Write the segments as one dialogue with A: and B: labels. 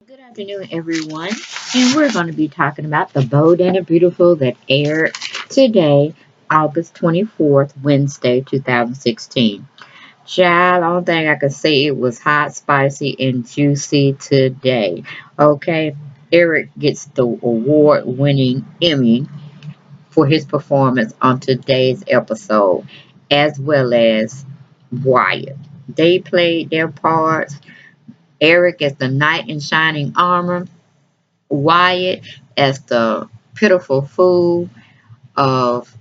A: Good afternoon, everyone. And we're going to be talking about The Bold and the Beautiful that aired today, August 24th, Wednesday, 2016. Child, the only thing I could say it was hot, spicy, and juicy today. Okay, Eric gets the award-winning Emmy for his performance on today's episode, as well as Wyatt. They played their parts. Eric as the knight in shining armor, Wyatt as the pitiful fool of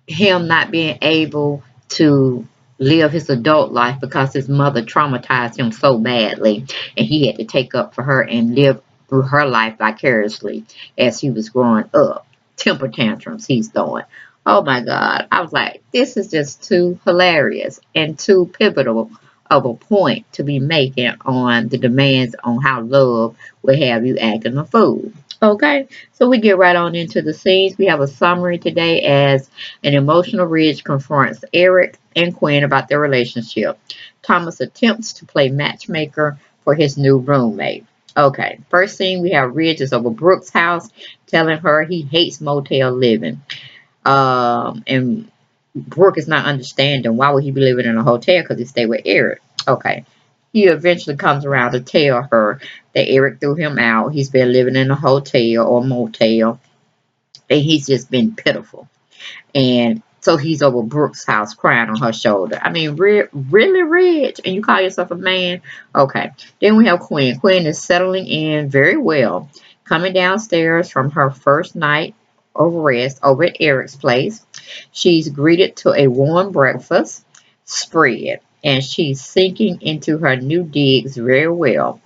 A: him not being able to live his adult life because his mother traumatized him so badly, and he had to take up for her and live through her life vicariously as he was growing up. Temper tantrums he's throwing. Oh my God. I was like, this is just too hilarious and too pivotal of a point to be making on the demands on how love will have you acting a fool. Okay, so we get right on into the scenes. We have a summary today as an emotional Ridge confronts Eric and Quinn about their relationship. Thomas attempts to play matchmaker for his new roommate. Okay, first scene we have Ridge is over Brooke's house telling her he hates motel living. And Brooke is not understanding why would he be living in a hotel because he stayed with Eric. Okay. He eventually comes around to tell her that Eric threw him out. He's been living in a hotel or motel, and he's just been pitiful. And so he's over Brooke's house crying on her shoulder. I mean, really rich, and you call yourself a man? Okay. Then we have Quinn. Quinn is settling in very well, coming downstairs from her first night of rest over at Eric's place. She's greeted to a warm breakfast spread, and she's sinking into her new digs very well.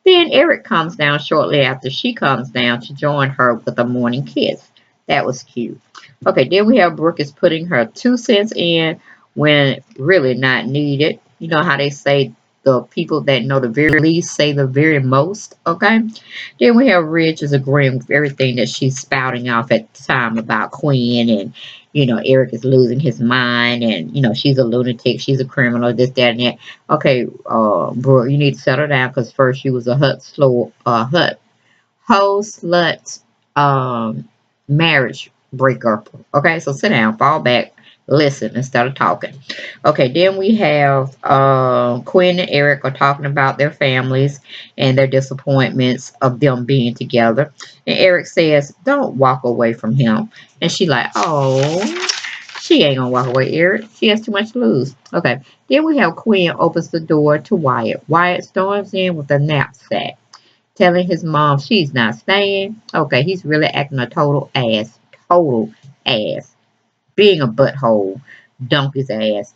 A: Then Eric comes down shortly after she comes down to join her with a morning kiss. That was cute. Okay, then we have Brooke is putting her 2 cents in when really not needed. You know how they say the people that know the very least say the very most, okay? Then we have Ridge is agreeing with everything that she's spouting off at the time about Quinn and Eric is losing his mind and she's a lunatic, she's a criminal, this, that, and that. Okay, Brooke, you need to settle down because first she was a hoe slut marriage breakup. Okay, so sit down, fall back, listen instead of talking. Okay, then we have Quinn and Eric are talking about their families and their disappointments of them being together. And Eric says, "Don't walk away from him." And she like, "Oh, she ain't gonna walk away, Eric. She has too much to lose." Okay, then we have Quinn opens the door to Wyatt. Wyatt storms in with a knapsack, telling his mom she's not staying. Okay, he's really acting a total ass, being a butthole, donkey's ass.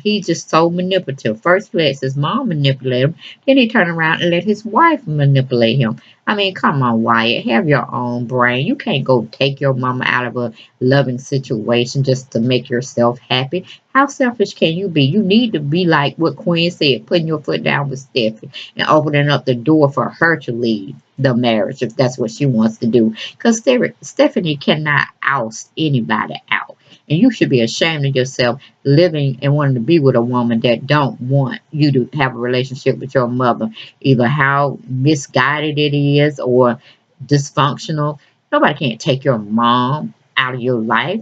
A: He's just so manipulative. First he lets his mom manipulate him, then he turn around and let his wife manipulate him. I mean, come on, Wyatt, have your own brain. You can't go take your mama out of a loving situation just to make yourself happy. How selfish can you be? You need to be like what Quinn said, putting your foot down with Stephanie and opening up the door for her to leave the marriage if that's what she wants to do. Because Stephanie cannot oust anybody out. And you should be ashamed of yourself living and wanting to be with a woman that don't want you to have a relationship with your mother. Either how misguided it is or dysfunctional. Nobody can't take your mom out of your life.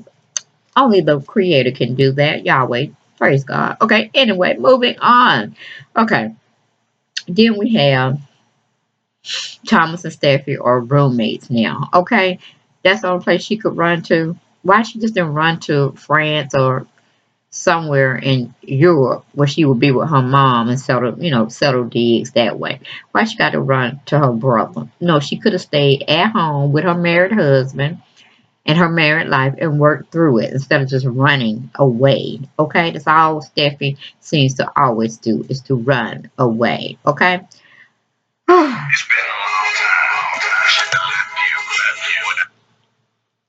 A: Only the creator can do that. Yahweh. Praise God. Okay, anyway, moving on. Okay. Then we have Thomas and Steffi are roommates now. Okay. That's the only place she could run to. Why she just didn't run to France or somewhere in Europe where she would be with her mom and settle digs that way? Why she got to run to her brother? No, she could have stayed at home with her married husband and her married life and worked through it instead of just running away. Okay, that's all Steffi seems to always do is to run away. Okay.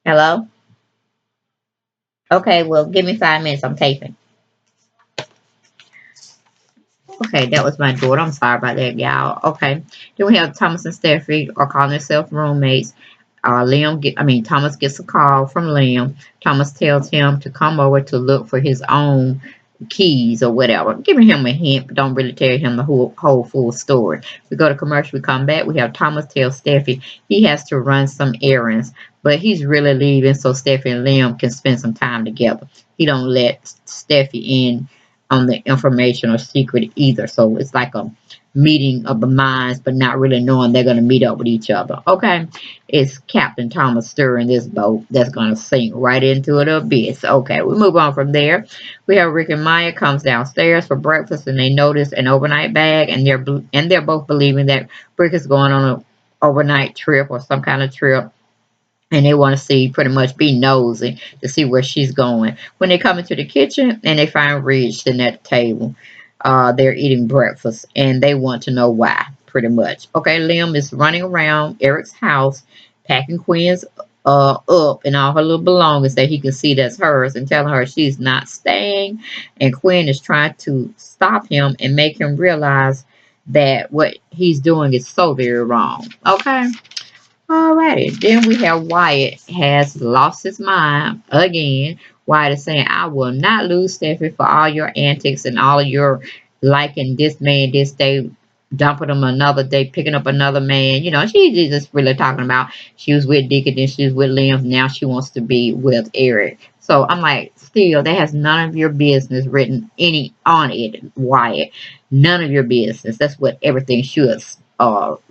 A: Hello. Okay, well, give me 5 minutes. I'm taping. Okay, that was my daughter. I'm sorry about that, y'all. Okay. Then we have Thomas and Steffi are calling themselves roommates. Thomas gets a call from Liam. Thomas tells him to come over to look for his own keys or whatever. Giving him a hint, but don't really tell him the whole full story. We go to commercial, we come back, we have Thomas tell Steffi he has to run some errands, but he's really leaving so Steffi and Liam can spend some time together. He don't let Steffi in on the information or secret either. So it's like a meeting of the minds, but not really knowing they're going to meet up with each other. Okay, it's Captain Thomas Starr in this boat that's going to sink right into the abyss. Okay, we move on from there. We have Rick and Maya comes downstairs for breakfast, and they notice an overnight bag, and they're both believing that Rick is going on an overnight trip or some kind of trip, and they want to see, pretty much be nosy to see where she's going. When they come into the kitchen and they find Ridge sitting at the table, they're eating breakfast and they want to know why, pretty much. Okay, Liam is running around Eric's house, packing Quinn's up and all her little belongings that he can see that's hers and telling her she's not staying. And Quinn is trying to stop him and make him realize that what he's doing is so very wrong. Okay. Alrighty, then we have Wyatt has lost his mind again. Wyatt is saying, I will not lose Stephanie for all your antics and all of your liking this man this day, dumping him another day, picking up another man. You know, she's just really talking about she was with Dick and then she was with Liam. Now she wants to be with Eric. So I'm like, still, that has none of your business written any on it, Wyatt. None of your business. That's what everything should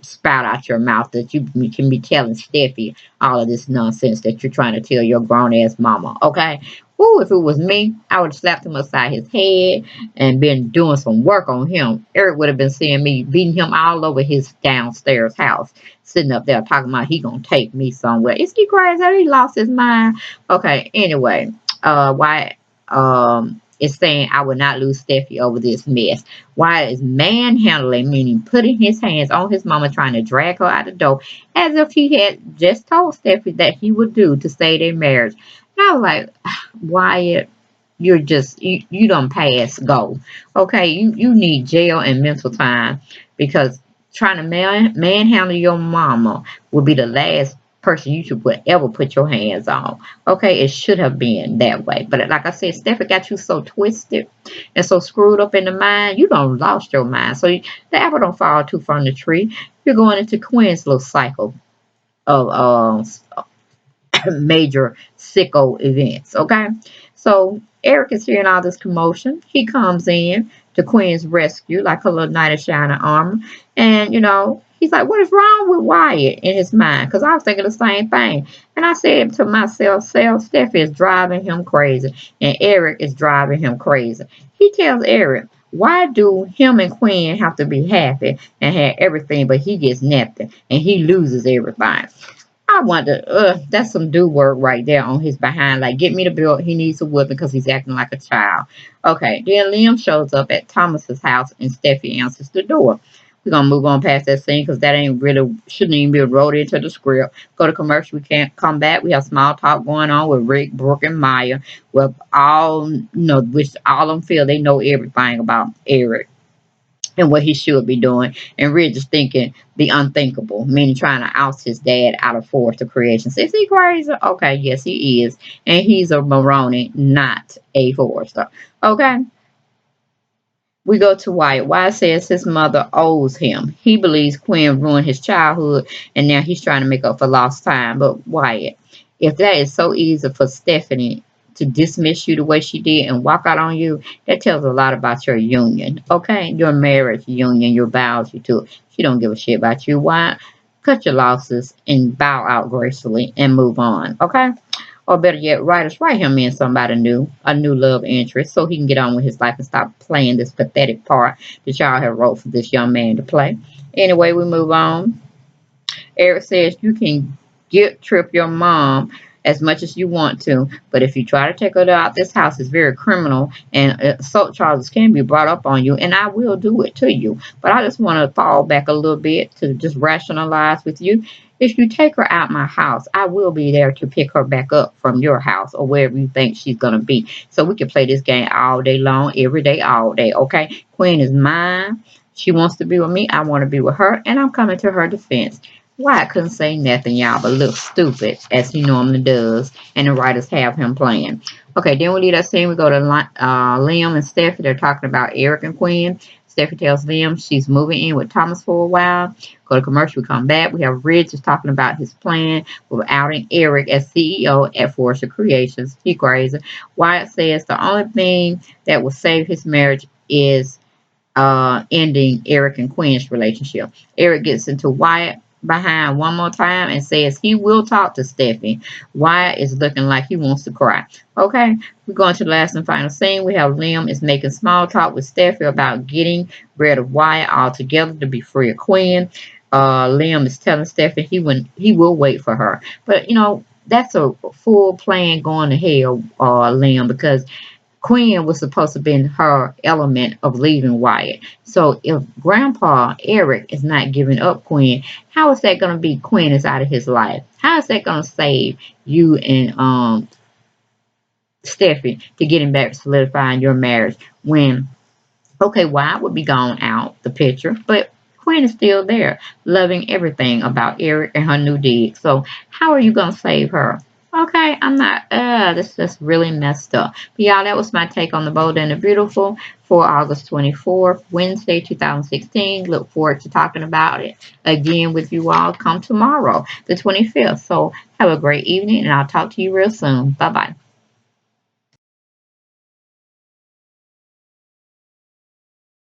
A: spout out your mouth, that you can be telling Steffi all of this nonsense that you're trying to tell your grown ass mama. Okay. Ooh, if it was me, I would have slapped him upside his head and been doing some work on him. Eric would have been seeing me beating him all over his downstairs house, sitting up there talking about he gonna take me somewhere. Is he crazy? He lost his mind. Okay, anyway, why is saying I would not lose Steffi over this mess. Why is manhandling, meaning putting his hands on his mama, trying to drag her out the door, as if he had just told Steffi that he would do to save their marriage. And I was like, Wyatt, you don't pass go. Okay, you need jail and mental time, because trying to manhandle your mama would be the last person you should ever put your hands on. Okay, it should have been that way. But like I said, Steffi got you so twisted and so screwed up in the mind, you done lost your mind. So the apple don't fall too far from the tree. You're going into Quinn's little cycle of major sicko events. Okay, so Eric is hearing all this commotion. He comes in to Quinn's rescue like a little knight of shining armor, and he's like, "What is wrong with Wyatt?" in his mind, because I was thinking the same thing. And I said to myself, Steffi is driving him crazy, and Eric is driving him crazy. He tells Eric, why do him and Quinn have to be happy and have everything, but he gets nothing and he loses everything? I wonder, that's some do work right there on his behind. Like, get me the bill. He needs a whipping because he's acting like a child. Okay, then Liam shows up at Thomas's house and Steffi answers the door. We're going to move on past that scene because that ain't really, shouldn't even be wrote into the script. Go to commercial. We can't come back. We have small talk going on with Rick, Brooke, and Maya. Well, which all of them feel they know everything about Eric and what he should be doing. And Ridge is thinking the unthinkable, meaning trying to oust his dad out of Force of Creation. Is he crazy? Okay, yes, he is. And he's a Maroney, not a Forrester. Okay? We go to Wyatt. Wyatt says his mother owes him. He believes Quinn ruined his childhood and now he's trying to make up for lost time. But Wyatt, if that is so easy for Stephanie to dismiss you the way she did and walk out on you, that tells a lot about your union, okay? Your marriage union, your vows you took. She don't give a shit about you. Why? Cut your losses and bow out gracefully and move on, okay? Or better yet, writers, write him in somebody new, a new love interest, so he can get on with his life and stop playing this pathetic part that y'all have wrote for this young man to play. Anyway, we move on. Eric says you can guilt trip your mom as much as you want to, but if you try to take her out this house, it's very criminal, and assault charges can be brought up on you, and I will do it to you. But I just want to fall back a little bit to just rationalize with you. If you take her out my house, I will be there to pick her back up from your house or wherever you think she's going to be. So we can play this game all day long, every day, all day, okay? Queen is mine. She wants to be with me. I want to be with her, and I'm coming to her defense. Wyatt couldn't say nothing, y'all, but look stupid, as he normally does, and the writers have him playing. Okay, then we leave that scene. We go to Liam and Steffi. They're talking about Eric and Quinn. Steffi tells Liam she's moving in with Thomas for a while. Go to commercial. We come back. We have Rich is talking about his plan with outing Eric as CEO at Forrester Creations. He crazy. Wyatt says the only thing that will save his marriage is ending Eric and Quinn's relationship. Eric gets into Wyatt behind one more time and says he will talk to Steffi. Wyatt is looking like he wants to cry. Okay, we're going to the last and final scene. We have Liam is making small talk with Steffi about getting rid of Wyatt altogether to be free of Quinn. Liam is telling Steffi he will wait for her, but that's a full plan going to hell, Liam, because Quinn was supposed to be in her element of leaving Wyatt. So if Grandpa Eric is not giving up Quinn, how is that going to be Quinn is out of his life? How is that going to save you and Steffi to getting back to solidifying your marriage when okay, Wyatt would be gone out the picture, but Quinn is still there, loving everything about Eric and her new dig. So how are you gonna save her? Okay, I'm not. This is just really messed up. But y'all, that was my take on the Bold and the Beautiful for August 24th, Wednesday, 2016. Look forward to talking about it again with you all come tomorrow, the 25th. So have a great evening, and I'll talk to you real soon. Bye bye.